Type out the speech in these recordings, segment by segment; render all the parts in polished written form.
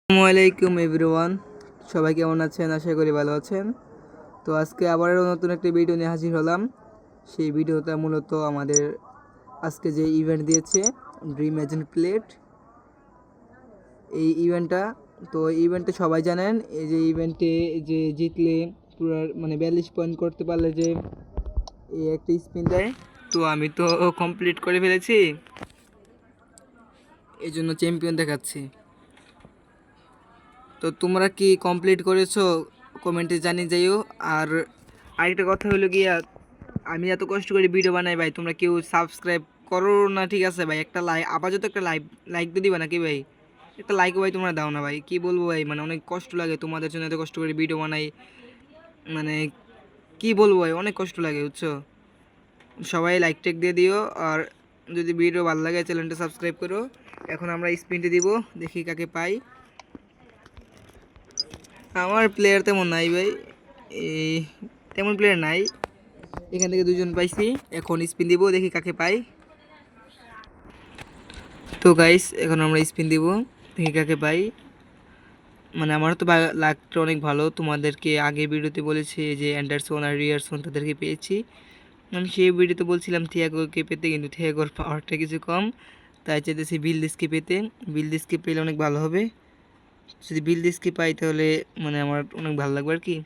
আসসালামু আলাইকুম এভরিওয়ান, সবাই কেমন আছেন? আশা করি ভালো আছেন। তো আজকে আবারও নতুন একটি ভিডিও নিয়ে হাজির হলাম। সেই ভিডিওটা মূলত আমাদের আজকে যে ইভেন্ট দিয়েছে ড্রিম এজেন্ট প্লেট, এই ইভেন্টটা। তো ইভেন্টে সবাই জানেন, এই যে ইভেন্টে যে জিতলে পুরো 42 পয়েন্ট করতে পারলে যে এই একটা স্পিন দেয়। তো আমি তো কমপ্লিট করে ফেলেছি, এই জন্য চ্যাম্পিয়ন দেখাচ্ছি। তো তোমরা কি কমপ্লিট করেছো? কমেন্টে জানিয়ে যাইও। আর আরেকটা কথা হলো গিয়া, আমি এত কষ্ট করে ভিডিও বানাই ভাই, তোমরা কেউ সাবস্ক্রাইব করো না, ঠিক আছে ভাই? একটা লাইক, আপাতত একটা লাইক দিয়ে দিবা নাকি ভাই? একটা লাইক ভাই তোমরা দাও না ভাই, কি বলবো ভাই, অনেক কষ্ট লাগে তোমাদের জন্য, এত কষ্ট করে ভিডিও বানাই, মানে কি বলবো ভাই, অনেক কষ্ট লাগে, বুঝছো? সবাই লাইক টেক দিয়ে দিও। আর যদি ভিডিও ভালো লাগে চ্যানেলটা সাবস্ক্রাইব করো। এখন আমরা স্পিনটি দিব, দেখি কাকে পাই। আমার প্লেয়ার তেমন নাই ভাই, এই তেমন প্লেয়ার নাই। এখান থেকে দুজন পাইছি, এখন স্পিন দিব, দেখি কাকে পাই। তো গাইস, এখন আমরা স্পিন দিব, দেখি কাকে পাই। আমার তো লাকটা অনেক ভালো, তোমাদেরকে আগে ভিডিওতে বলেছি যে অ্যান্ডারসন আর রিয়ারসন তাদেরকে পেয়েছি। আমি সেই ভিডিওতে বলছিলাম থিয়াগোকে পেতে, কিন্তু থিয়াগোর পাওয়ারটা কিছু কম, তাই চাইতেছি বিলদিসকে পেতে। বিলদিসকে পেলে অনেক ভালো হবে। যদি বিলদিসকে পাই তাহলে আমার অনেক ভালো লাগবে আর কি।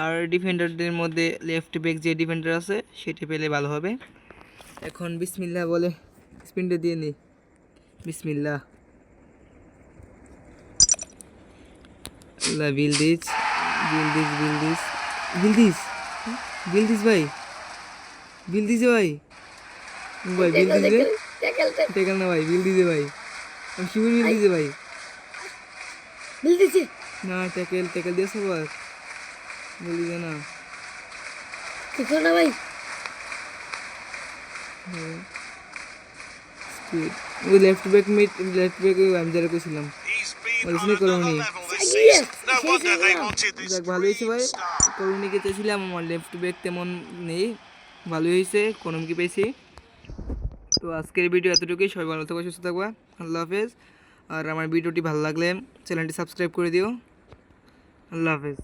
আর ডিফেন্ডারদের মধ্যে লেফট ব্যাক যে ডিফেন্ডার আছে সেটা পেলে ভালো হবে। এখন বিসমিল্লাহ বলে স্পিনটা দিয়ে নিই। বিসমিল্লাহ। বিলদিস বিলদিস বিলদিস বিলদিস বিলদিস ভাই, বিলদিসে ভাই, ভাই বিলদিসে টেকাল না ভাই, বিলদিসে ভাই, আমি শিবির বিলদিসে ভাই, বিলদিছি না ট্যাকেল ট্যাকেল দিয়েছে আবার, বিলদিসে না। কিছু না ভাই, ওই লেফট ব্যাক আমি যারা কইছিলাম বলেছি করুনি। যাক ভালো হয়েছে ভাই, করুনিকে চেয়েছিলাম, আমার লেফট ব্যাক তেমন নেই, ভালোই হয়েছে করুনিকে পেয়েছি। তো আজকের ভিডিও এতটুকুই, সবাই ভালো থাকবে, সুস্থ থাকবা, আল্লাহ হাফেজ। আর আমার ভিডিওটি ভালো লাগলে চ্যানেলটি সাবস্ক্রাইব করে দিও। আল্লাহ হাফেজ।